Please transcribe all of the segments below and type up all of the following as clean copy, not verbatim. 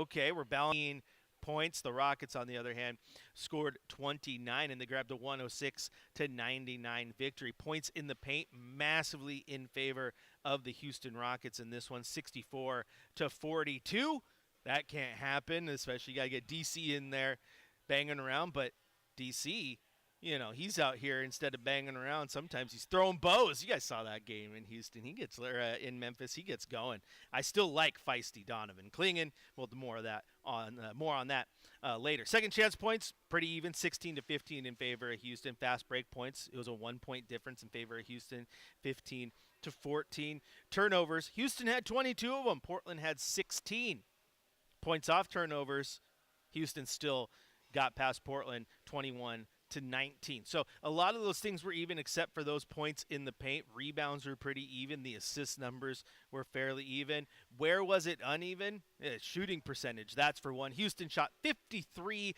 Okay, we're balancing points. The Rockets, on the other hand, scored 29, and they grabbed a 106-99 victory. Points in the paint massively in favor of the Houston Rockets in this one, 64-42. That can't happen, especially you got to get DC in there banging around. But DC, he's out here instead of banging around. Sometimes he's throwing bows. You guys saw that game in Houston. He gets in Memphis. He gets going. I still like feisty Donovan Clingan. Well, more on that later. Second chance points, pretty even, 16-15 in favor of Houston. Fast break points, it was a 1-point difference in favor of Houston, 15-14. Turnovers, Houston had 22 of them. Portland had 16. Points off turnovers, Houston still got past Portland 21-19. So a lot of those things were even except for those points in the paint. Rebounds were pretty even. The assist numbers were fairly even. Where was it uneven? Shooting percentage, that's for one. Houston shot 53%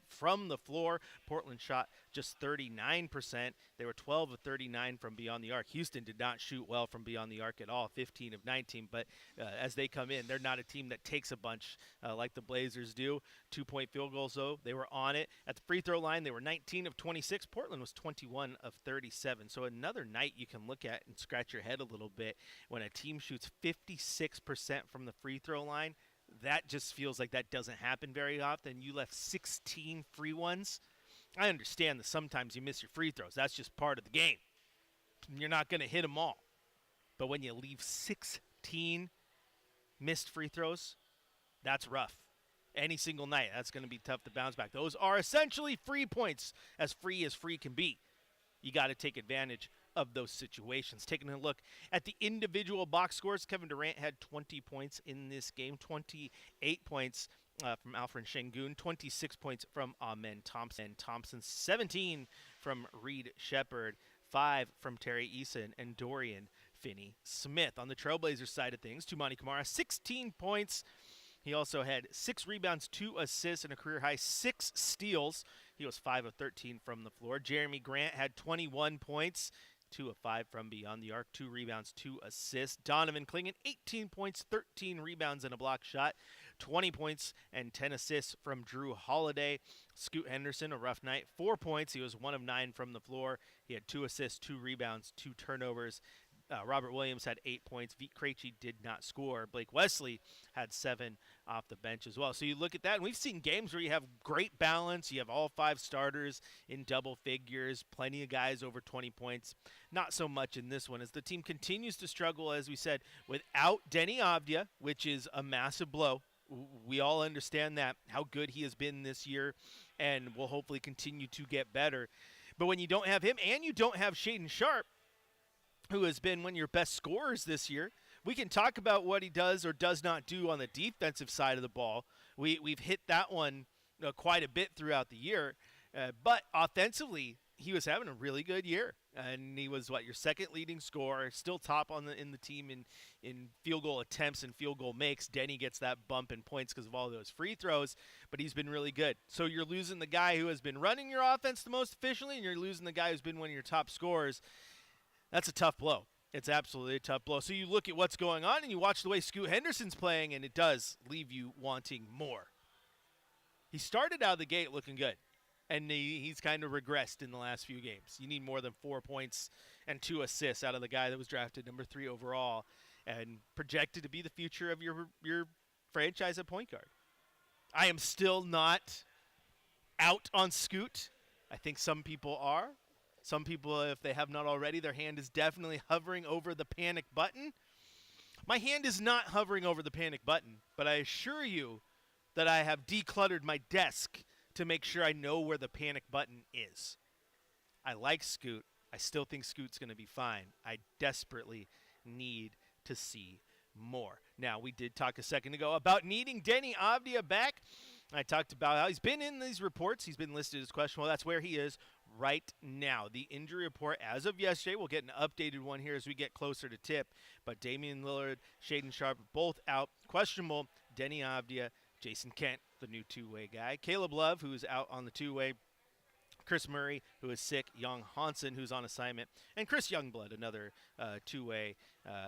from the floor. Portland shot just 39%. They were 12 of 39 from beyond the arc. Houston did not shoot well from beyond the arc at all, 15 of 19. But as they come in, they're not a team that takes a bunch like the Blazers do. 2-point field goals, though, they were on it. At the free throw line, they were 19 of 26. Portland was 21 of 37. So another night you can look at and scratch your head a little bit when a team shoots 56% from the free throw line. That just feels like that doesn't happen very often. You left 16 free ones. I understand that sometimes you miss your free throws. That's just part of the game. You're not going to hit them all. But when you leave 16 missed free throws, that's rough. Any single night, that's going to be tough to bounce back. Those are essentially free points, as free can be. You got to take advantage of those situations. Taking a look at the individual box scores, Kevin Durant had 20 points in this game, 28 points from Alfred Şengün, 26 points from Amen Thompson, 17 from Reed Shepherd, 5 from Terry Eason and Dorian Finney-Smith. On the Trailblazers side of things, Toumani Camara, 16 points. He also had 6 rebounds, 2 assists, and a career-high 6 steals. He was 5 of 13 from the floor. Jeremy Grant had 21 points, 2 of 5 from beyond the arc, 2 rebounds, 2 assists. Donovan Clingan, 18 points, 13 rebounds, and a block shot, 20 points and 10 assists from Drew Holiday. Scoot Henderson, a rough night, 4 points. He was 1 of 9 from the floor. He had 2 assists, 2 rebounds, 2 turnovers. Robert Williams had 8 points. Vit Krejci did not score. Blake Wesley had 7 off the bench as well. So you look at that, and we've seen games where you have great balance. You have all 5 starters in double figures, plenty of guys over 20 points. Not so much in this one, as the team continues to struggle, as we said, without Denny Avdia, which is a massive blow. We all understand that, how good he has been this year, and will hopefully continue to get better. But when you don't have him, and you don't have Shaedon Sharpe, who has been one of your best scorers this year. We can talk about what he does or does not do on the defensive side of the ball. We've hit that one quite a bit throughout the year. But offensively, he was having a really good year. And he was, your second leading scorer, still top in the team in field goal attempts and field goal makes. Denny gets that bump in points because of all those free throws, but he's been really good. So you're losing the guy who has been running your offense the most efficiently, and you're losing the guy who's been one of your top scorers. That's a tough blow. It's absolutely a tough blow. So you look at what's going on and you watch the way Scoot Henderson's playing, and it does leave you wanting more. He started out of the gate looking good, and he's kind of regressed in the last few games. You need more than 4 points and 2 assists out of the guy that was drafted number 3 overall and projected to be the future of your franchise at point guard. I am still not out on Scoot. I think some people are. Some people, if they have not already, their hand is definitely hovering over the panic button. My hand is not hovering over the panic button, but I assure you that I have decluttered my desk to make sure I know where the panic button is. I like Scoot. I still think Scoot's going to be fine. I desperately need to see more. Now, we did talk a second ago about needing Denny Avdia back. I talked about how he's been in these reports. He's been listed as questionable. That's where he is right now. The injury report as of yesterday, we'll get an updated one here as we get closer to tip. But Damian Lillard, Shaedon Sharpe, both out. Questionable, Denny Avdia, Jason Kent, the new two-way guy. Caleb Love, who's out on the two-way Chris Murray, who is sick, Young Hansen, who's on assignment, and Chris Youngblood, another two-way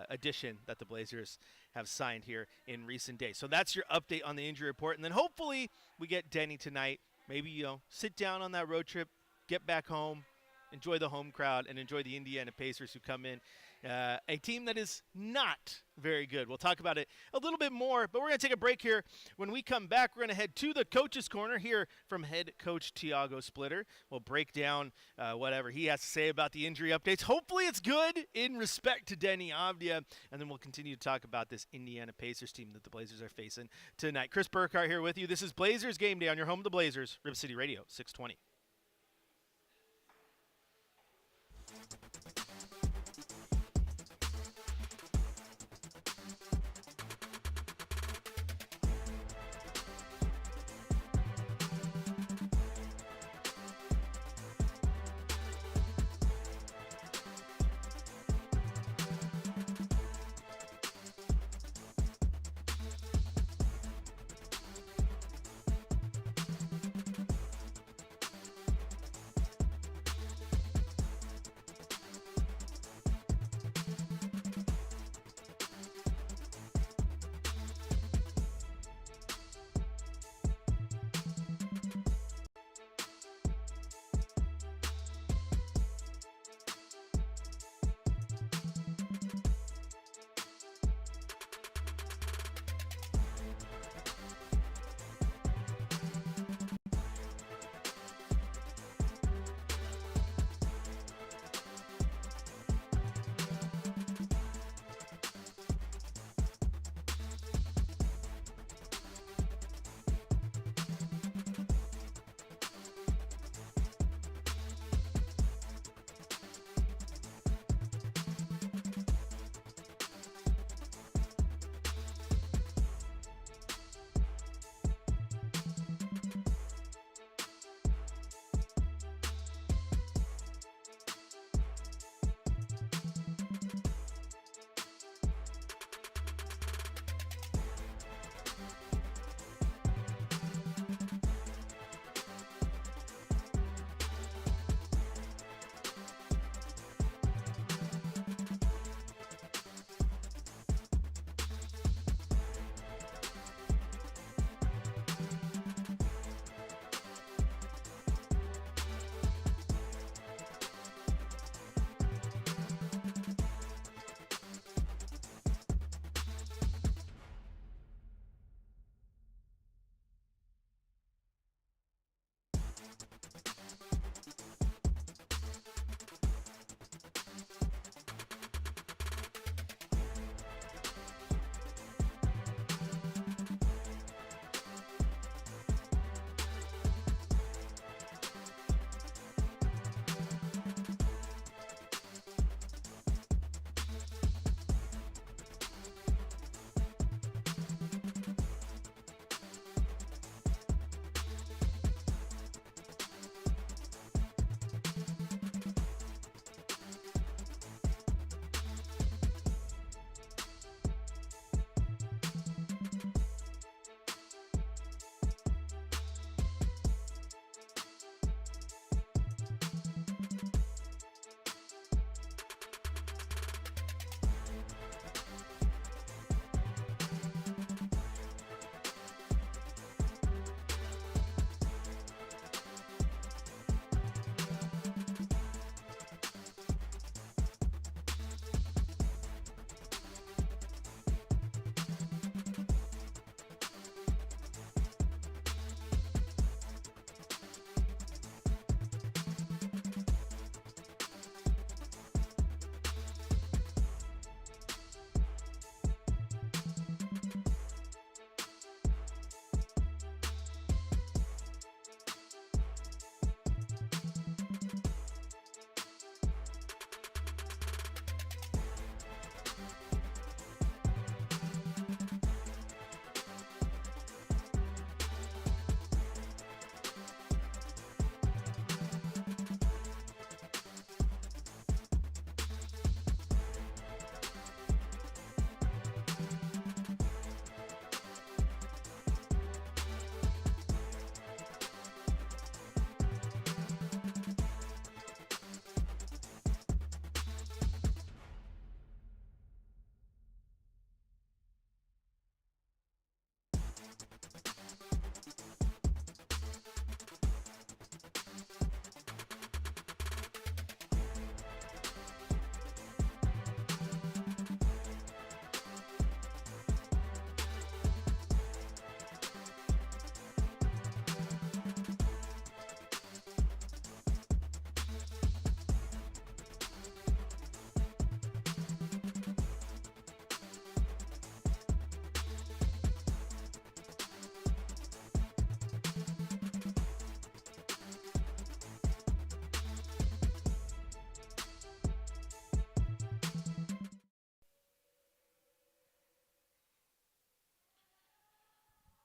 addition that the Blazers have signed here in recent days. So that's your update on the injury report, and then hopefully we get Denny tonight. Maybe, sit down on that road trip, get back home, enjoy the home crowd, and enjoy the Indiana Pacers who come in. A team that is not very good. We'll talk about it a little bit more, but we're going to take a break here. When we come back, we're going to head to the Coach's Corner here from head coach Tiago Splitter. We'll break down whatever he has to say about the injury updates. Hopefully it's good in respect to Denny Avdia, and then we'll continue to talk about this Indiana Pacers team that the Blazers are facing tonight. Chris Burkhardt here with you. This is Blazers Game Day on your home of the Blazers, River City Radio, 620.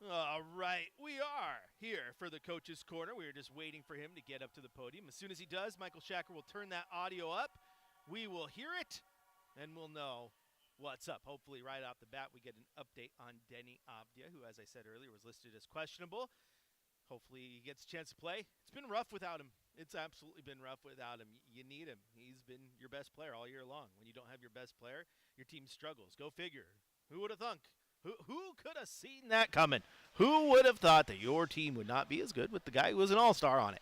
All right, we are here for the Coach's Corner. We are just waiting for him to get up to the podium. As soon as he does, Michael Shacker will turn that audio up. We will hear it, and we'll know what's up. Hopefully, right off the bat, we get an update on Denny Avdia, who, as I said earlier, was listed as questionable. Hopefully, he gets a chance to play. It's been rough without him. It's absolutely been rough without him. You need him. He's been your best player all year long. When you don't have your best player, your team struggles. Go figure. Who would have thunk? Who could have seen that coming? Who would have thought that your team would not be as good with the guy who was an all-star on it?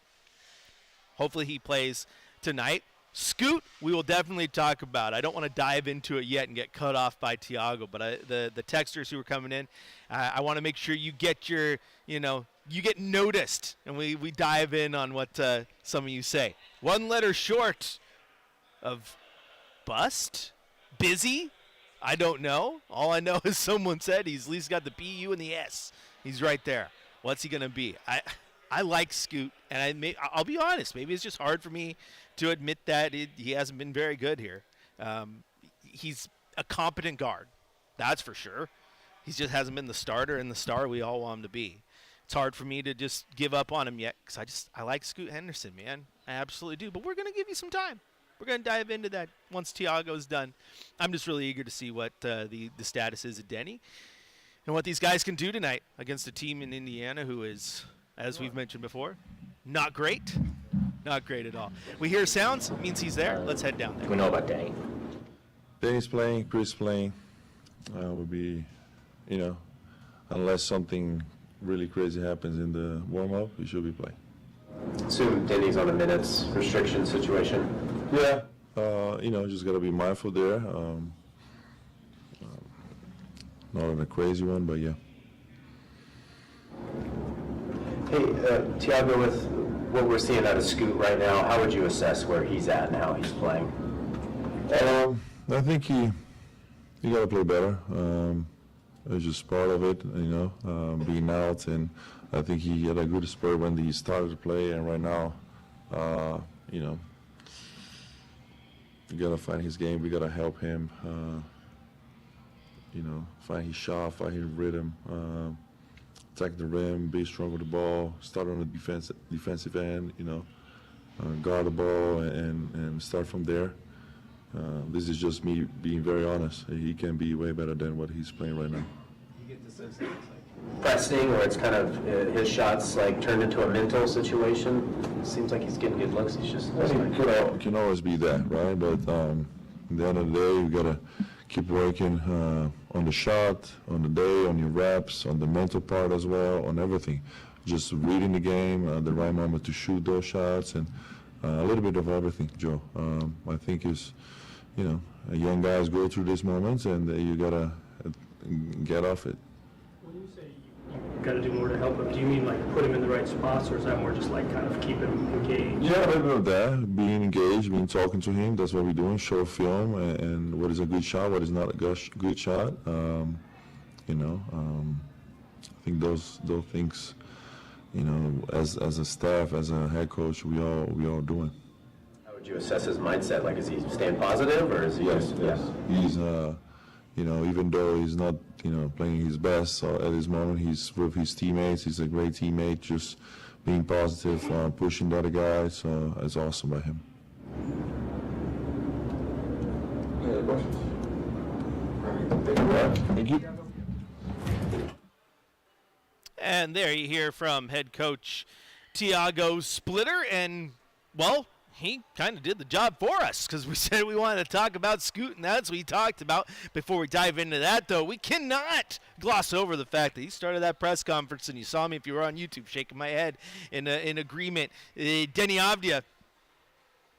Hopefully he plays tonight. Scoot, we will definitely talk about. I don't want to dive into it yet and get cut off by Tiago, but the texters who are coming in, I want to make sure you get you get noticed, and we dive in on what some of you say. One letter short of bust? Busy? I don't know. All I know is someone said he's at least got the B-U and the S. He's right there. What's he going to be? I like Scoot, and I'll be honest. Maybe it's just hard for me to admit that he hasn't been very good here. He's a competent guard, that's for sure. He just hasn't been the starter and the star we all want him to be. It's hard for me to just give up on him yet because I like Scoot Henderson, man. I absolutely do. But we're going to give you some time. We're going to dive into that once Tiago's done. I'm just really eager to see what the status is of Denny and what these guys can do tonight against a team in Indiana who is, as we've mentioned before, not great. Not great at all. We hear sounds. It means he's there. Let's head down there. We know about Denny. Denny's playing. Chris playing. Will be, unless something really crazy happens in the warm-up, he should be playing. Assume Denny's on a minutes restriction situation. Yeah, just got to be mindful there. Not in a crazy one, but yeah. Hey, Tiago, with what we're seeing out of Scoot right now, how would you assess where he's at and how he's playing? I think he got to play better. It's just part of it, being out, and I think he had a good spurt when he started to play, and right now, we got to find his game. We got to help him, find his shot, find his rhythm, attack the rim, be strong with the ball, start on the defensive end, guard the ball and start from there. This is just me being very honest. He can be way better than what he's playing right now. You get the sense that it's like pressing, or it's kind of his shots like turned into a mental situation. It seems like he's getting good looks. He's just. It can always be that, right? But at the end of the day, you gotta keep working on the shot, on the day, on your reps, on the mental part as well, on everything. Just reading the game, the right moment to shoot those shots, and a little bit of everything, Joe. I think is, young guys go through these moments, and you gotta get off it. When you say you got to do more to help him, do you mean like put him in the right spots, or is that more just like kind of keep him engaged? Yeah, a little bit of that. Being engaged, being talking to him. That's what we're doing. Show film and what is a good shot, what is not a good shot. I think those things, as a staff, as a head coach, we all doing. How would you assess his mindset? Like, is he staying positive, or is he Yes. He's even though he's not playing his best at this moment, he's with his teammates. He's a great teammate, just being positive, pushing the other guys. So it's awesome by him. Any other questions? Thank you. And there you hear from head coach Tiago Splitter. And, well, he kind of did the job for us because we said we wanted to talk about Scoot, and that's what he talked about. Before we dive into that, though, we cannot gloss over the fact that he started that press conference, and you saw me if you were on YouTube shaking my head in agreement. Denny Avdia,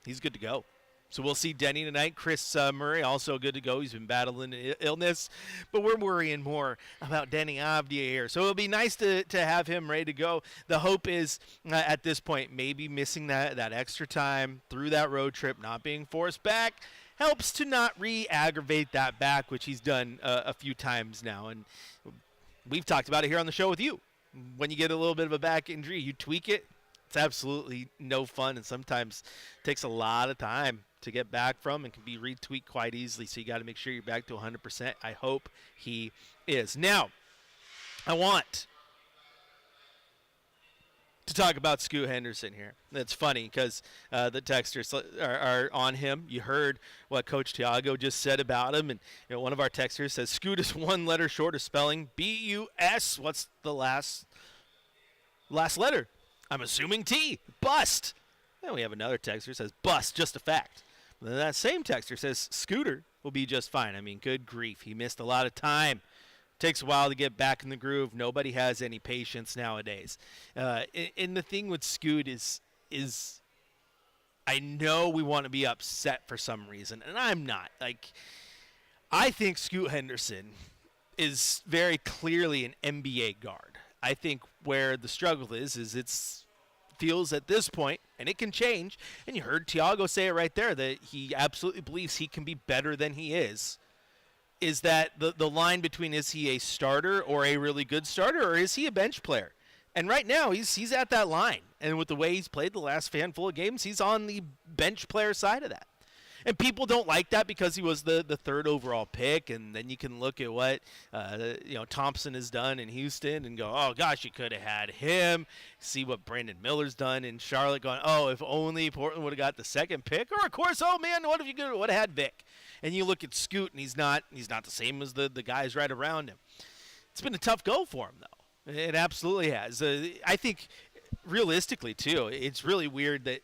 he's good to go. So we'll see Denny tonight. Chris Murray, also good to go. He's been battling illness. But we're worrying more about Denny Avdia here. So it'll be nice to have him ready to go. The hope is, at this point, maybe missing that extra time through that road trip, not being forced back, helps to not re-aggravate that back, which he's done a few times now. And we've talked about it here on the show with you. When you get a little bit of a back injury, you tweak it. It's absolutely no fun, and sometimes takes a lot of time to get back from and can be retweaked quite easily. So you got to make sure you're back to 100%. I hope he is. Now, I want to talk about Scoot Henderson here. It's funny because the texters are on him. You heard what Coach Tiago just said about him, and one of our texters says Scoot is one letter short of spelling B-U-S. What's the last letter? I'm assuming T. Bust. Then we have another texter says bust, just a fact. Then that same texter says Scooter will be just fine. I mean, good grief. He missed a lot of time. Takes a while to get back in the groove. Nobody has any patience nowadays. And the thing with Scoot is I know we want to be upset for some reason, and I'm not. Like, I think Scoot Henderson is very clearly an NBA guard. I think where the struggle is it's feels at this point, and it can change, and you heard Tiago say it right there, that he absolutely believes he can be better than he is that the line between is he a starter or a really good starter, or is he a bench player? And right now, he's at that line. And with the way he's played the last handful of games, he's on the bench player side of that. And people don't like that because he was the third overall pick, and then you can look at what Thompson has done in Houston and go, oh gosh, you could have had him. See what Brandon Miller's done in Charlotte, going, oh, if only Portland would have got the second pick, or of course, oh man, what if you would have had Vic? And you look at Scoot, and he's not the same as the guys right around him. It's been a tough go for him, though. It absolutely has. I think realistically too, it's really weird that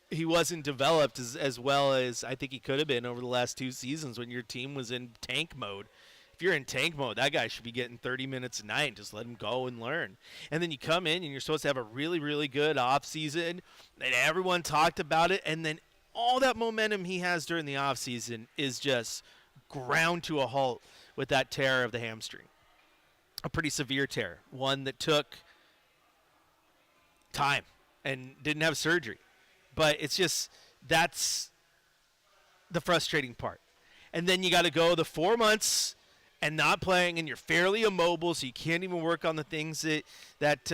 he wasn't developed as well as I think he could have been over the last 2 seasons when your team was in tank mode. If you're in tank mode, that guy should be getting 30 minutes a night. Just let him go and learn. And then you come in and you're supposed to have a really, really good offseason, and everyone talked about it, and then all that momentum he has during the offseason is just ground to a halt with that tear of the hamstring. A pretty severe tear, one that took time and didn't have surgery. But it's just, that's the frustrating part. And then you got to go the 4 months and not playing, and you're fairly immobile, so you can't even work on the things that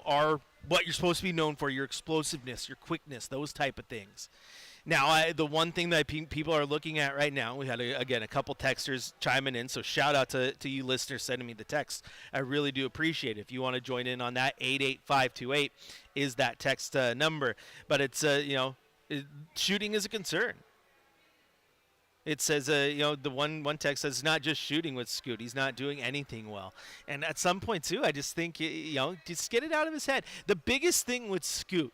are what you're supposed to be known for, your explosiveness, your quickness, those type of things. Now, the one thing that people are looking at right now, we had, a couple texters chiming in, so shout out to you listeners sending me the text. I really do appreciate it. If you want to join in on that, 88528 is that text number. But it's, shooting is a concern. It says, the one text says it's not just shooting with Scoot. He's not doing anything well. And at some point, too, I just think, just get it out of his head. The biggest thing with Scoot,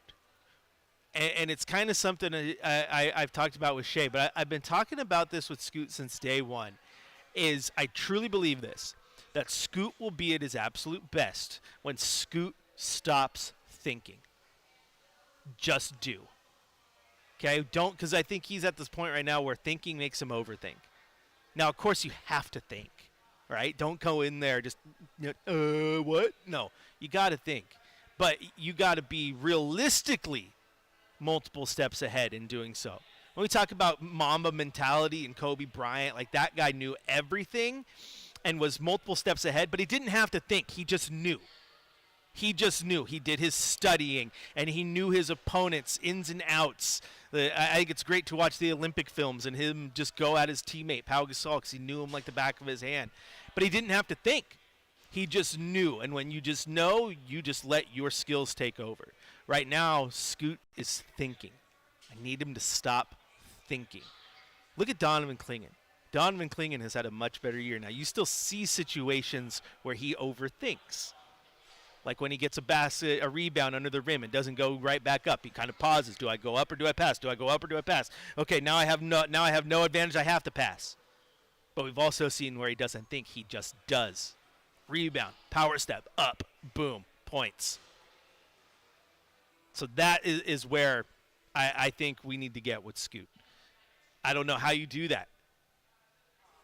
and it's kind of something I've talked about with Shea, but I've been talking about this with Scoot since day one, is I truly believe this, that Scoot will be at his absolute best when Scoot stops thinking. Just do. Okay? Don't, because I think he's at this point right now where thinking makes him overthink. Now, of course, you have to think, right? Don't go in there just, what? No, you got to think. But you got to be realistically multiple steps ahead in doing so. When we talk about Mamba mentality and Kobe Bryant, like that guy knew everything and was multiple steps ahead, but he didn't have to think. He just knew. He just knew. He did his studying, and he knew his opponents' ins and outs. I think it's great to watch the Olympic films and him just go at his teammate, Pau Gasol, because he knew him like the back of his hand. But he didn't have to think. He just knew, and when you just know, you just let your skills take over. Right now, Scoot is thinking. I need him to stop thinking. Look at Donovan Clingan. Donovan Clingan has had a much better year. Now, you still see situations where he overthinks. Like when he gets a rebound under the rim and doesn't go right back up. He kind of pauses. Do I go up or do I pass? Do I go up or do I pass? Okay, now I have no advantage. I have to pass. But we've also seen where he doesn't think. He just does. Rebound, power step, up, boom, points. So that is where I think we need to get with Scoot. I don't know how you do that.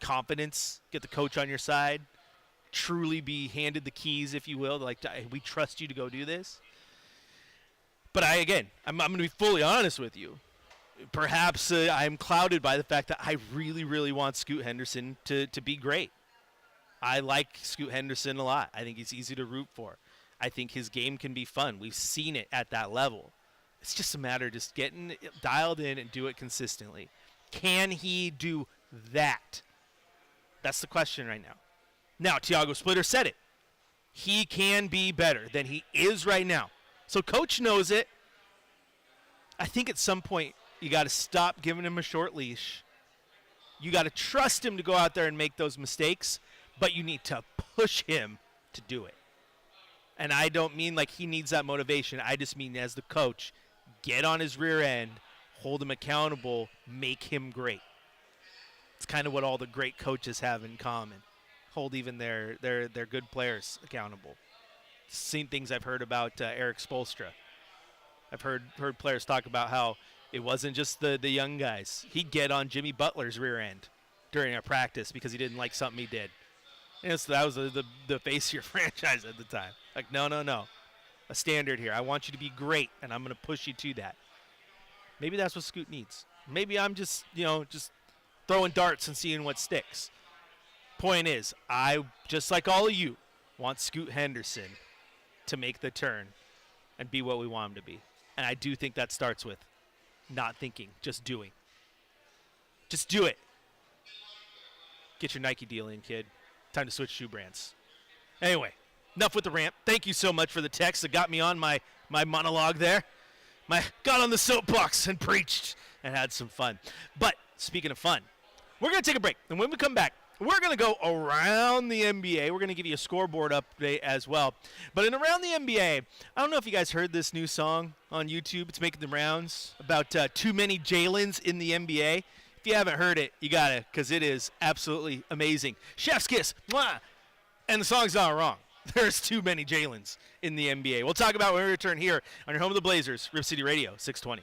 Confidence, get the coach on your side, truly be handed the keys, if you will. Like, we trust you to go do this. But I'm going to be fully honest with you. Perhaps I'm clouded by the fact that I really, really want Scoot Henderson to be great. I like Scoot Henderson a lot. I think he's easy to root for. I think his game can be fun. We've seen it at that level. It's just a matter of just getting dialed in and do it consistently. Can he do that? That's the question right now. Now, Tiago Splitter said it. He can be better than he is right now. So coach knows it. I think at some point you got to stop giving him a short leash. You got to trust him to go out there and make those mistakes, but you need to push him to do it. And I don't mean like he needs that motivation. I just mean as the coach, get on his rear end, hold him accountable, make him great. It's kind of what all the great coaches have in common. Hold even their good players accountable. Seen things I've heard about Eric Spoelstra. I've heard players talk about how it wasn't just the young guys. He'd get on Jimmy Butler's rear end during a practice because he didn't like something he did. And so that was the face of your franchise at the time. Like, no. A standard here. I want you to be great, and I'm going to push you to that. Maybe that's what Scoot needs. Maybe I'm just throwing darts and seeing what sticks. Point is, I, just like all of you, want Scoot Henderson to make the turn and be what we want him to be. And I do think that starts with not thinking, just doing. Just do it. Get your Nike deal in, kid. Time to switch shoe brands. Anyway, enough with the rant. Thank you so much for the text that got me on my monologue there. Got on the soapbox and preached and had some fun. But speaking of fun, we're going to take a break. And when we come back, we're going to go around the NBA. We're going to give you a scoreboard update as well. But in Around the NBA, I don't know if you guys heard this new song on YouTube. It's making the rounds about too many Jalens in the NBA. If you haven't heard it, you got to, because it is absolutely amazing. Chef's kiss. Mwah! And the song's not wrong. There's too many Jalens in the NBA. We'll talk about it when we return here on your home of the Blazers, Rip City Radio, 620.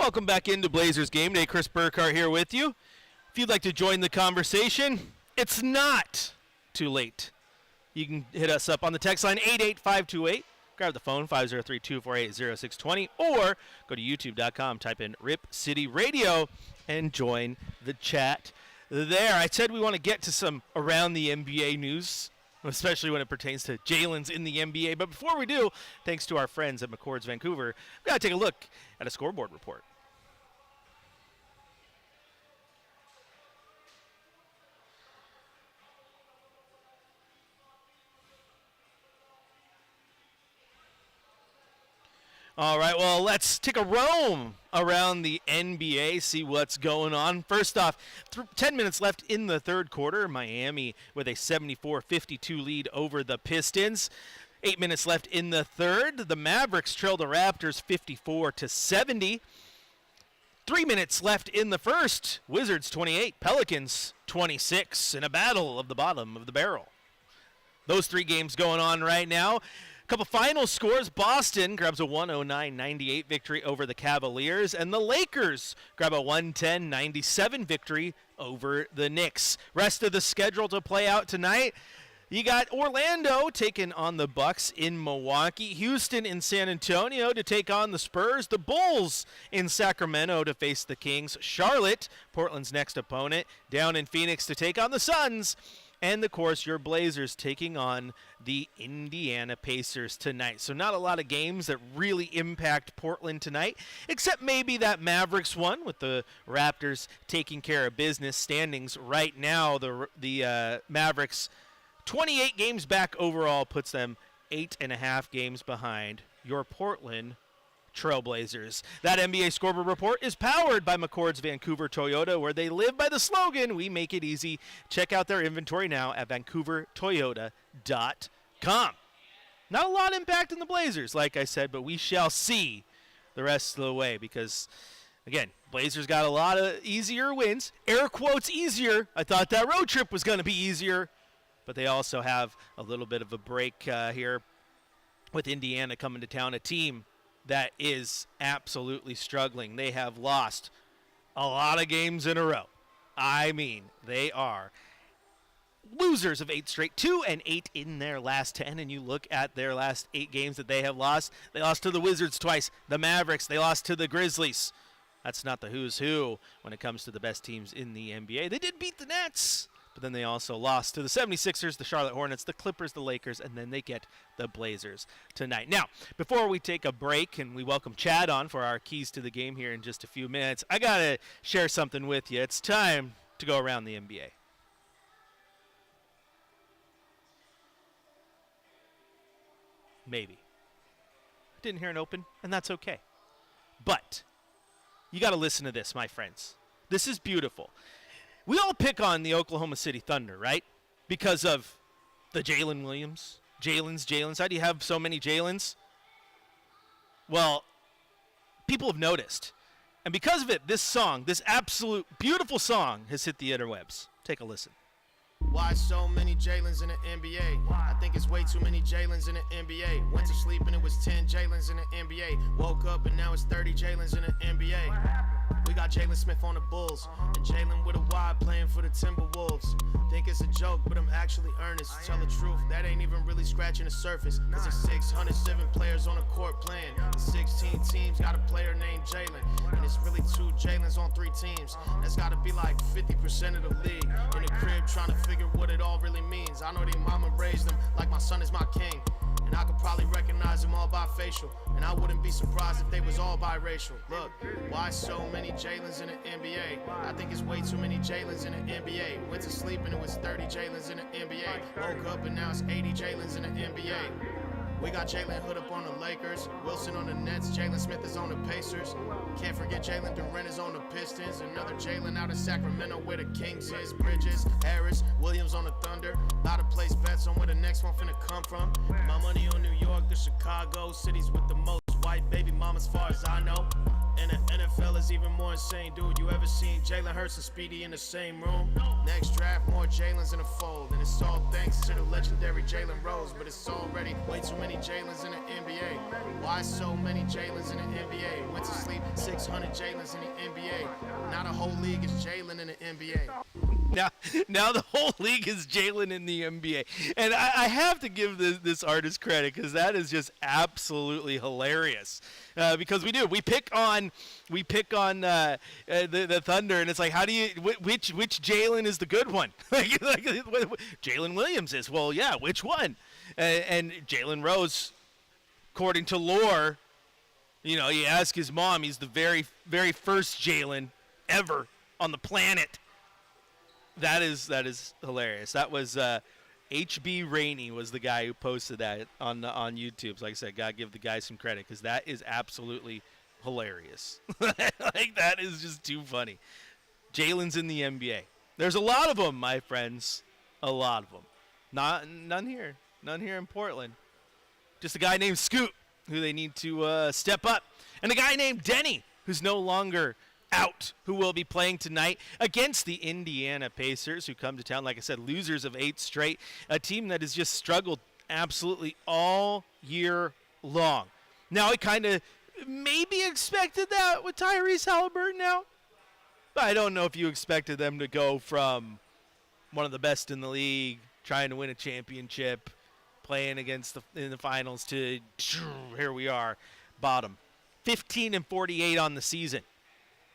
Welcome back into Blazers Game Day. Chris Burkhardt here with you. If you'd like to join the conversation, it's not too late. You can hit us up on the text line 88528. Grab the phone 503-248-0620 or go to youtube.com, type in Rip City Radio and join the chat there. I said we want to get to some around the NBA news, especially when it pertains to Jalen's in the NBA. But before we do, thanks to our friends at McCord's Vancouver, we've got to take a look at a scoreboard report. All right, well, let's take a roam around the NBA, see what's going on. First off, 10 minutes left in the third quarter. Miami with a 74-52 lead over the Pistons. 8 minutes left in the third. The Mavericks trail the Raptors 54-70. 3 minutes left in the first. Wizards 28, Pelicans 26 in a battle of the bottom of the barrel. Those three games going on right now. Couple final scores. Boston grabs a 109-98 victory over the Cavaliers, and the Lakers grab a 110-97 victory over the Knicks. Rest of the schedule to play out tonight. You got Orlando taking on the Bucks in Milwaukee, Houston in San Antonio to take on the Spurs, the Bulls in Sacramento to face the Kings, Charlotte, Portland's next opponent, down in Phoenix to take on the Suns, and, of course, your Blazers taking on the Indiana Pacers tonight. So not a lot of games that really impact Portland tonight, except maybe that Mavericks one with the Raptors taking care of business. Standings right now, the Mavericks 28 games back overall puts them 8.5 games behind your Portland Trailblazers. That NBA scoreboard report is powered by McCord's Vancouver Toyota, where they live by the slogan, "We make it easy." Check out their inventory now at vancouvertoyota.com. Not a lot impacting the Blazers, like I said, but we shall see the rest of the way because, again, Blazers got a lot of easier wins. Air quotes easier. I thought that road trip was going to be easier, but they also have a little bit of a break here with Indiana coming to town, a team that is absolutely struggling. They have lost a lot of games in a row. I mean, they are losers of 8 straight, 2-8 in their last 10. And you look at their last 8 games that they have lost. They lost to the Wizards twice, the Mavericks. They lost to the Grizzlies. That's not the who's who when it comes to the best teams in the NBA. They did beat the Nets, but then they also lost to the 76ers, the Charlotte Hornets, the Clippers, the Lakers, and then they get the Blazers tonight. Now, before we take a break and we welcome Chad on for our keys to the game here in just a few minutes, I got to share something with you. It's time to go around the NBA. Maybe. Didn't hear an open, and that's okay. But you got to listen to this, my friends. This is beautiful. We all pick on the Oklahoma City Thunder, right? Because of the Jalen Williams. Jalen's. How do you have so many Jalen's? Well, people have noticed. And because of it, this song, this absolute beautiful song, has hit the interwebs. Take a listen. Why so many Jalen's in the NBA? I think it's way too many Jalen's in the NBA. Went to sleep and it was 10 Jalen's in the NBA. Woke up and now it's 30 Jalen's in the NBA. We got Jalen Smith on the Bulls and Jalen with a Y playing for the Timberwolves. Think it's a joke, but I'm actually earnest. Tell the truth, that ain't even really scratching the surface. Cause there's 607 players on the court playing. The 16 teams got a player named Jalen. And it's really 2 Jalen's on 3 teams. That's gotta be like 50% of the league. In the crib trying to figure what it all really means. I know they mama raised them like my son is my king. And I could probably recognize them all by facial. And I wouldn't be surprised if they was all biracial. Look, why so many Jalen's in the NBA? I think it's way too many Jalen's in the NBA. Went to sleep and it was 30 Jalen's in the NBA. Woke up and now it's 80 Jalen's in the NBA. We got Jalen Hood up on the Lakers, Wilson on the Nets, Jalen Smith is on the Pacers. Can't forget Jalen Durant is on the Pistons. Another Jalen out of Sacramento where the Kings is. Bridges, Harris, Williams on the Thunder. Lot of place bets on where the next one finna come from. My money on New York to Chicago, cities with the most white baby mamas far as I know. And the NFL is even more insane, dude. You ever seen Jalen Hurts and Speedy in the same room? Next draft, more Jalen's in the fold. And it's all thanks to the legendary Jalen Rose. But it's already way too many Jalen's in the NBA. Why so many Jalen's in the NBA? Went to sleep, 600 Jalen's in the NBA. Now the whole league is Jalen in the NBA. Now the whole league is Jalen in the NBA, and I have to give this artist credit because that is just absolutely hilarious. Because we pick on the Thunder, and it's like, how do you which Jalen is the good one? like Jalen Williams is. Well, yeah, which one? And Jalen Rose, according to lore, you ask his mom, he's the very first Jalen ever on the planet. That is hilarious. That was HB Rainey was the guy who posted that on YouTube. So like I said, gotta give the guy some credit because that is absolutely hilarious. Like, that is just too funny. Jalen's in the NBA. There's a lot of them, my friends. A lot of them. None here in Portland. Just a guy named Scoot who they need to step up, and a guy named Denny who's no longer out, who will be playing tonight against the Indiana Pacers, who come to town, like I said, losers of 8 straight, a team that has just struggled absolutely all year long. Now, I kind of maybe expected that with Tyrese Halliburton now, but I don't know if you expected them to go from one of the best in the league, trying to win a championship, playing against in the finals, to here we are, bottom. 15-48 on the season.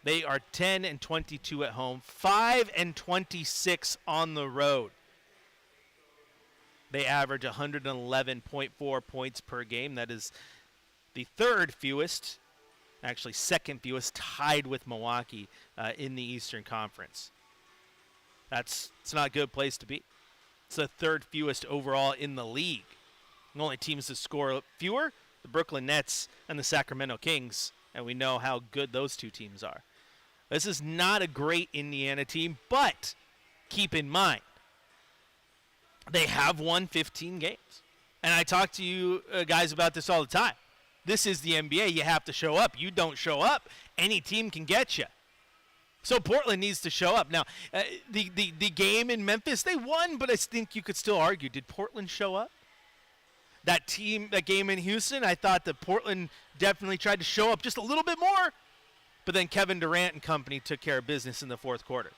They are 10-22 at home, 5-26 on the road. They average 111.4 points per game. That is the third fewest, actually second fewest, tied with Milwaukee in the Eastern Conference. It's not a good place to be. It's the third fewest overall in the league. The only teams that score fewer, the Brooklyn Nets and the Sacramento Kings, and we know how good those two teams are. This is not a great Indiana team, but keep in mind, they have won 15 games. And I talk to you guys about this all the time. This is the NBA. You have to show up. You don't show up, any team can get you. So Portland needs to show up. Now, the game in Memphis, they won, but I think you could still argue, did Portland show up? That game in Houston, I thought that Portland definitely tried to show up just a little bit more. But then Kevin Durant and company took care of business in the fourth quarter.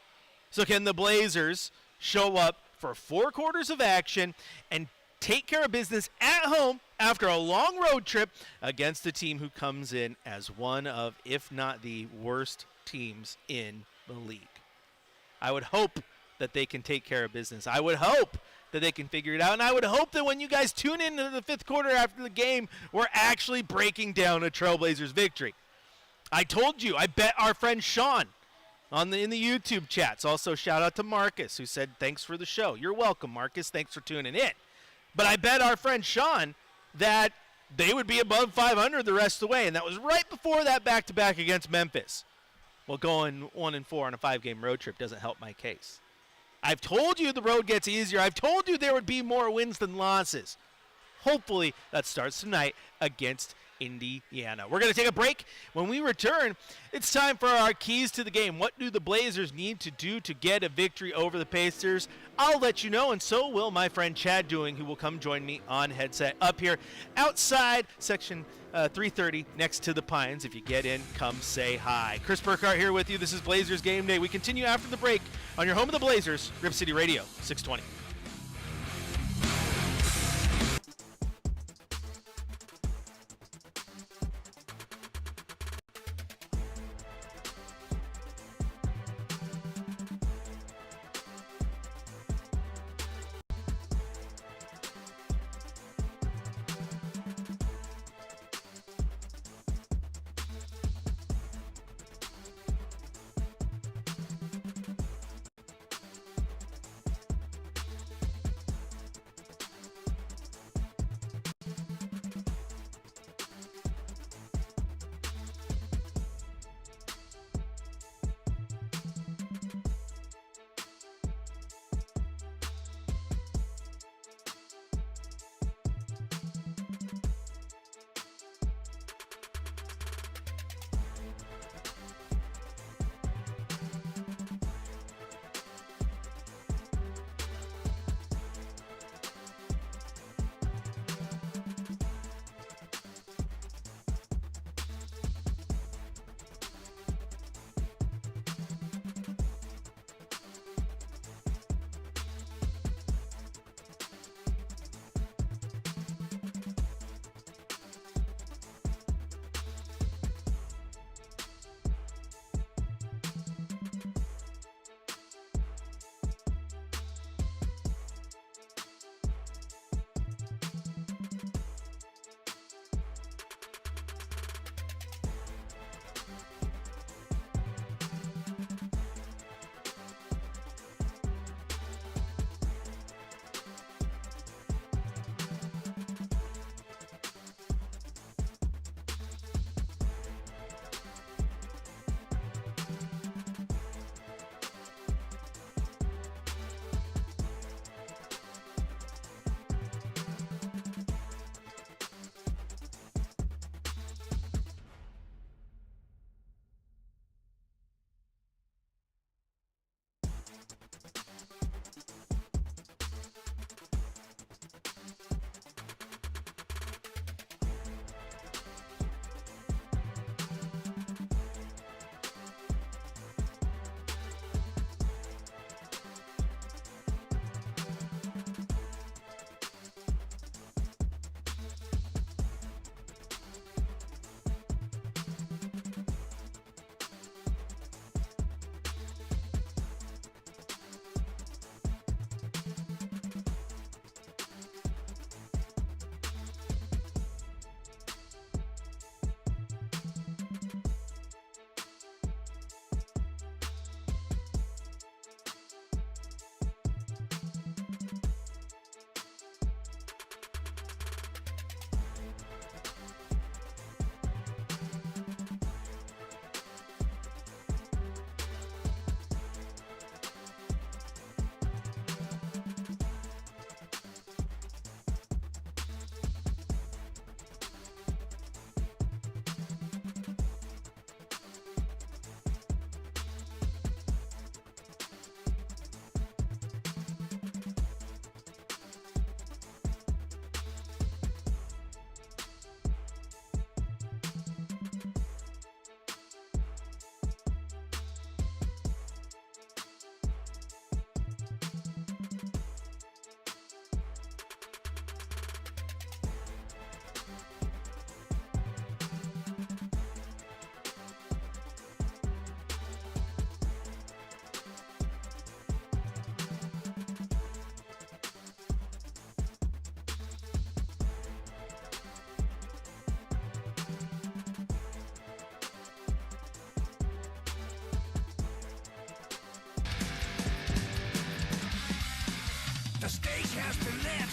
So can the Blazers show up for 4 quarters of action and take care of business at home after a long road trip against a team who comes in as one of, if not the worst teams in the league? I would hope that they can take care of business. I would hope that they can figure it out. And I would hope that when you guys tune into the 5th quarter after the game, we're actually breaking down a Trailblazers victory. I told you, I bet our friend Sean in the YouTube chats. Also, shout out to Marcus, who said, thanks for the show. You're welcome, Marcus. Thanks for tuning in. But I bet our friend Sean that they would be above 500 the rest of the way, and that was right before that back-to-back against Memphis. Well, going 1-4 on a 5-game road trip doesn't help my case. I've told you the road gets easier. I've told you there would be more wins than losses. Hopefully, that starts tonight against Indiana. We're going to take a break. When we return, it's time for our keys to the game. What do the Blazers need to do to get a victory over the Pacers? I'll let you know, and so will my friend Chad Doing, who will come join me on headset up here outside section 330 next to the Pines. If you get in, come say hi. Chris Burkhart here with you. This is Blazers Game Day. We continue after the break on your home of the Blazers, Rip City Radio, 620.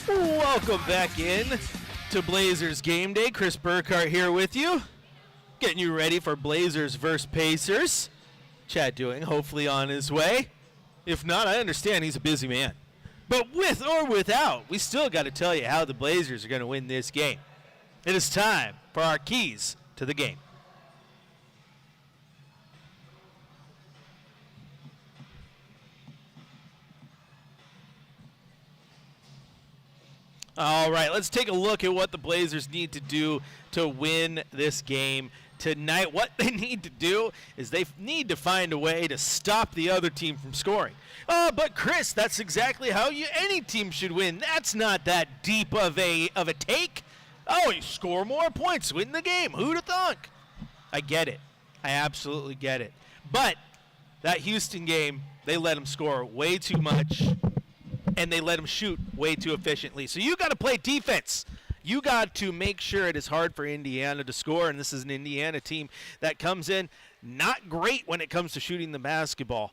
Welcome back in to Blazers Game Day. Chris Burkhart here with you, getting you ready for Blazers versus Pacers. Chad doing hopefully on his way. If not, I understand he's a busy man. But with or without, we still got to tell you how the Blazers are going to win this game. It is time for our keys to the game. All right, let's take a look at what the Blazers need to do to win this game tonight. What they need to do is they need to find a way to stop the other team from scoring. But Chris, that's exactly how any team should win. That's not that deep of a take. Oh, you score more points, win the game. Who'd have thunk? I get it. I absolutely get it. But that Houston game, they let them score way too much, and they let them shoot way too efficiently. So you got to play defense. You got to make sure it is hard for Indiana to score, and this is an Indiana team that comes in not great when it comes to shooting the basketball.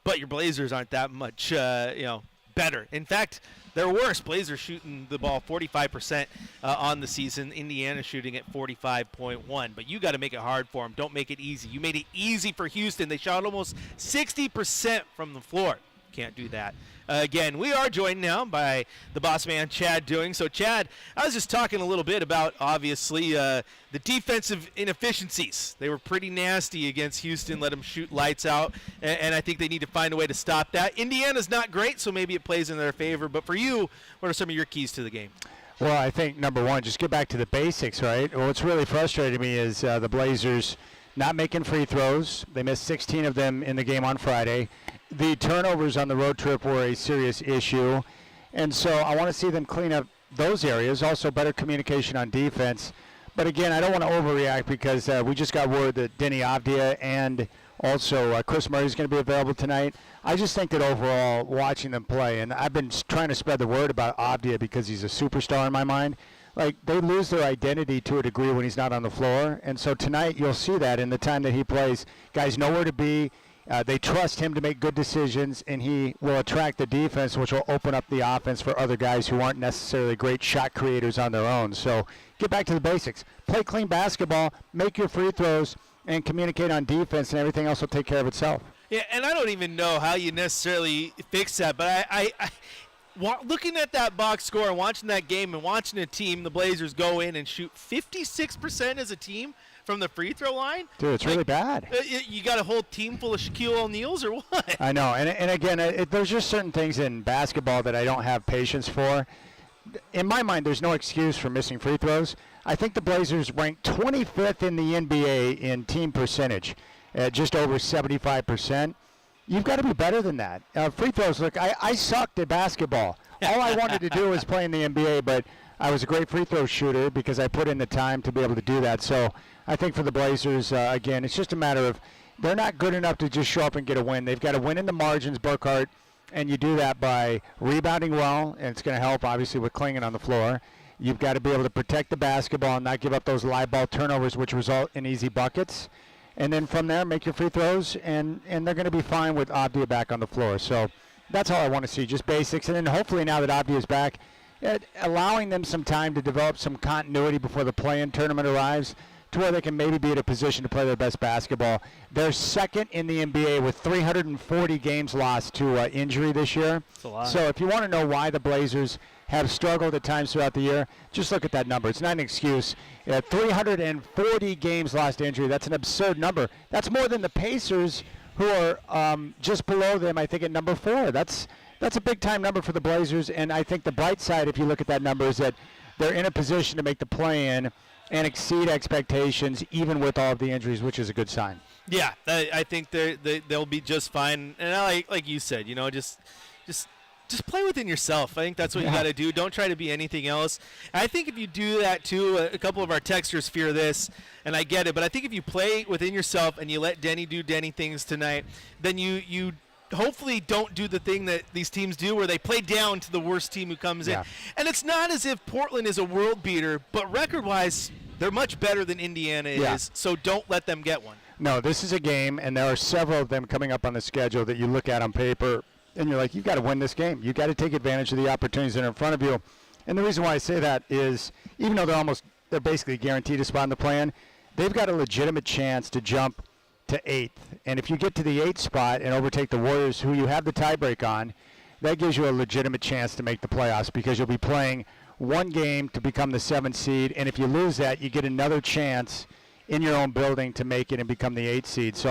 But your Blazers aren't that much, better. In fact, they're worse. Blazers shooting the ball 45% on the season. Indiana shooting at 45.1. But you got to make it hard for them. Don't make it easy. You made it easy for Houston. They shot almost 60% from the floor. Can't do that. Again, we are joined now by the boss man, Chad Doing. So, Chad, I was just talking a little bit about, obviously, the defensive inefficiencies. They were pretty nasty against Houston, let them shoot lights out, and I think they need to find a way to stop that. Indiana's not great, so maybe it plays in their favor. But for you, what are some of your keys to the game? Well, I think, number one, just get back to the basics, right? What's really frustrating me is the Blazers not making free throws. They missed 16 of them in the game on Friday. The turnovers on the road trip were a serious issue, and so I want to see them clean up those areas. Also, better communication on defense. But again, I don't want to overreact because we just got word that Denny Avdia and also Chris Murray is going to be available tonight. I just think that overall, watching them play, and I've been trying to spread the word about Avdia because he's a superstar in my mind. Like, they lose their identity to a degree when he's not on the floor, and so tonight you'll see that in the time that he plays. Guys know where to be. They trust him to make good decisions, and he will attract the defense, which will open up the offense for other guys who aren't necessarily great shot creators on their own. So get back to the basics. Play clean basketball, make your free throws, and communicate on defense, and everything else will take care of itself. Yeah, and I don't even know how you necessarily fix that, but I looking at that box score and watching that game and watching a team, the Blazers, go in and shoot 56% as a team from the free throw line. Dude, it's really bad. You got a whole team full of Shaquille O'Neals or what? I know, and again, there's just certain things in basketball that I don't have patience for. In my mind, there's no excuse for missing free throws. I think the Blazers ranked 25th in the NBA in team percentage, at just over 75%. You've got to be better than that. Free throws, look, I sucked at basketball. All I wanted to do was play in the NBA, but I was a great free throw shooter because I put in the time to be able to do that. So I think for the Blazers, again, it's just a matter of they're not good enough to just show up and get a win. They've got to win in the margins, Burkhart, and you do that by rebounding well, and it's going to help, obviously, with Klingon on the floor. You've got to be able to protect the basketball and not give up those live ball turnovers, which result in easy buckets. And then from there, make your free throws, and they're going to be fine with Avdia back on the floor. So that's all I want to see, just basics. And then hopefully now that Avdia is back, allowing them some time to develop some continuity before the play-in tournament arrives to where they can maybe be in a position to play their best basketball. They're second in the NBA with 340 games lost to injury this year. That's a lot. So if you want to know why the Blazers have struggled at times throughout the year, just look at that number. It's not an excuse. 340 games lost to injury. That's an absurd number. That's more than the Pacers, who are just below them, I think, at number 4. That's a big-time number for the Blazers, and I think the bright side, if you look at that number, is that they're in a position to make the play-in and exceed expectations, even with all of the injuries, which is a good sign. Yeah, I think they'll be just fine. And like you said, just play within yourself. I think that's what you got to do. Don't try to be anything else. And I think if you do that too, a couple of our texters fear this, and I get it, but I think if you play within yourself and you let Denny do Denny things tonight, then you hopefully don't do the thing that these teams do where they play down to the worst team who comes in. And it's not as if Portland is a world beater, but record-wise, they're much better than Indiana is, so don't let them get one. No, this is a game, and there are several of them coming up on the schedule that you look at on paper and you're like, you've got to win this game. You've got to take advantage of the opportunities that are in front of you. And the reason why I say that is, even though they're basically guaranteed a spot in the plan, they've got a legitimate chance to jump to 8th. And if you get to the 8th spot and overtake the Warriors, who you have the tiebreak on, that gives you a legitimate chance to make the playoffs, because you'll be playing one game to become the 7th seed. And if you lose that, you get another chance in your own building to make it and become the 8th seed. So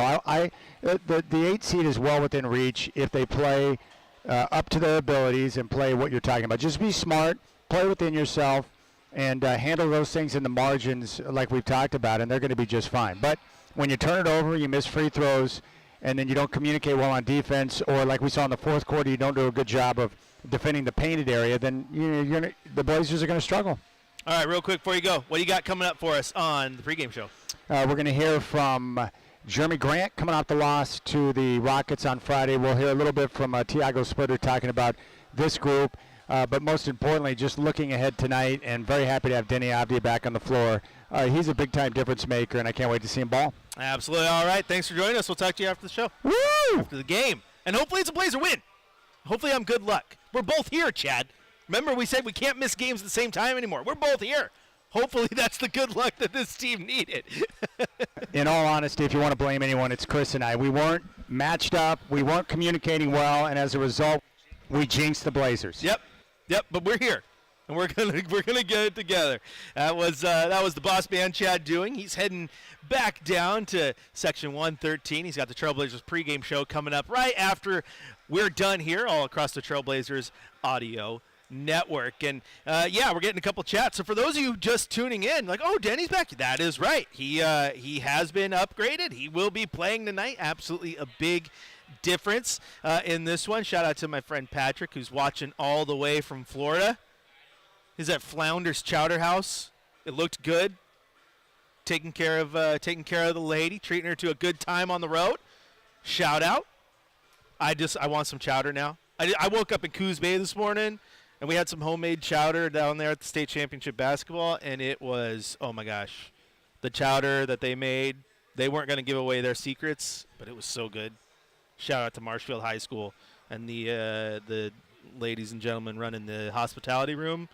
the 8th seed is well within reach if they play up to their abilities and play what you're talking about. Just be smart, play within yourself, and handle those things in the margins like we've talked about, and they're going to be just fine. But when you turn it over, you miss free throws, and then you don't communicate well on defense, or like we saw in the fourth quarter, you don't do a good job of defending the painted area, then the Blazers are going to struggle. All right, real quick before you go, what do you got coming up for us on the pregame show? We're going to hear from Jeremy Grant coming off the loss to the Rockets on Friday. We'll hear a little bit from Tiago Splitter talking about this group. But most importantly, just looking ahead tonight, and very happy to have Denny Avdia back on the floor. He's a big-time difference maker, and I can't wait to see him ball. Absolutely. All right, thanks for joining us. We'll talk to you after the show. Woo! After the game. And hopefully it's a Blazer win. Hopefully I'm good luck. We're both here, Chad. Remember we said we can't miss games at the same time anymore. We're both here. Hopefully that's the good luck that this team needed. In all honesty, if you want to blame anyone, it's Chris and I. We weren't matched up. We weren't communicating well, and as a result, we jinxed the Blazers. Yep, but we're here, and we're gonna get it together. That was the boss man Chad doing. He's heading back down to section 113. He's got the Trailblazers pregame show coming up right after we're done here, all across the Trailblazers audio network. And we're getting a couple chats. So for those of you just tuning in, like, oh, Denny's back. That is right. He has been upgraded. He will be playing tonight. Absolutely a big difference in this one. Shout out to my friend Patrick, who's watching all the way from Florida. He's at Flounders Chowder House. It looked good. Taking care of the lady, treating her to a good time on the road. Shout out. I want some chowder now. I woke up in Coos Bay this morning, and we had some homemade chowder down there at the state championship basketball, and it was, oh my gosh, the chowder that they made. They weren't going to give away their secrets, but it was so good. Shout out to Marshfield High School and the ladies and gentlemen running the hospitality room,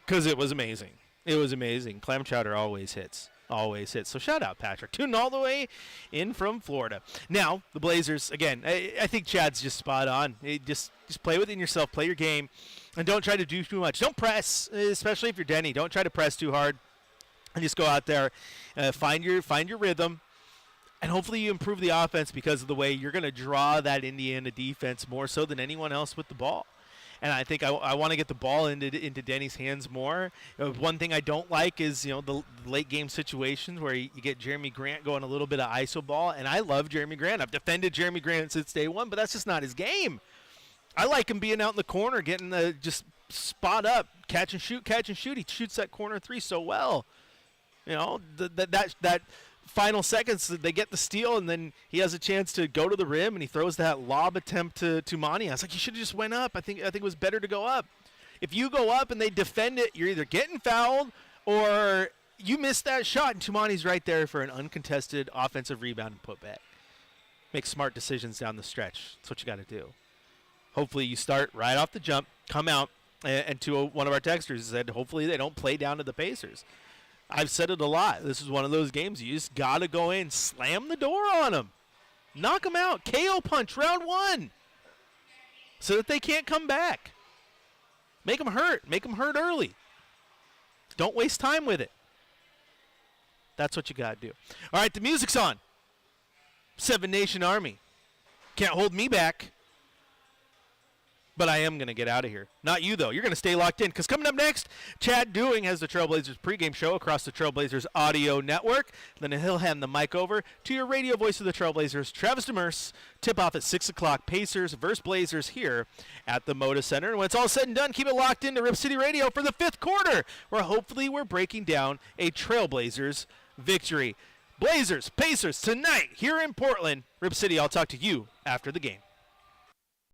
because it was amazing. It was amazing. Clam chowder always hits. Always hits. So shout out, Patrick. Tuning all the way in from Florida. Now, the Blazers, again, I think Chad's just spot on. Just play within yourself. Play your game. And don't try to do too much. Don't press, especially if you're Denny. Don't try to press too hard. And just go out there, find your rhythm. And hopefully you improve the offense, because of the way you're going to draw that Indiana defense more so than anyone else with the ball. And I think I want to get the ball into Denny's hands more. One thing I don't like is, the late game situations where you get Jeremy Grant going a little bit of ISO ball. And I love Jeremy Grant. I've defended Jeremy Grant since day one, but that's just not his game. I like him being out in the corner, getting the just spot up, catch and shoot. He shoots that corner three so well. That final seconds, they get the steal, and then he has a chance to go to the rim, and he throws that lob attempt to Tumani. I was like, you should have just went up. I think it was better to go up. If you go up and they defend it, you're either getting fouled or you miss that shot, and Tumani's right there for an uncontested offensive rebound and put back. Make smart decisions down the stretch. That's what you got to do. Hopefully you start right off the jump, come out, and to one of our texters said hopefully they don't play down to the Pacers. I've said it a lot. This is one of those games you just got to go in, slam the door on them, knock them out, KO punch round one so that they can't come back. Make them hurt early. Don't waste time with it. That's what you got to do. All right, the music's on. Seven Nation Army. Can't hold me back. But I am going to get out of here. Not you, though. You're going to stay locked in, because coming up next, Chad Dewing has the Trailblazers pregame show across the Trailblazers audio network. Then he'll hand the mic over to your radio voice of the Trailblazers, Travis Demers. Tip-off at 6 o'clock, Pacers versus Blazers here at the Moda Center. And when it's all said and done, keep it locked into Rip City Radio for the fifth quarter, where hopefully we're breaking down a Trailblazers victory. Blazers, Pacers tonight here in Portland. Rip City, I'll talk to you after the game.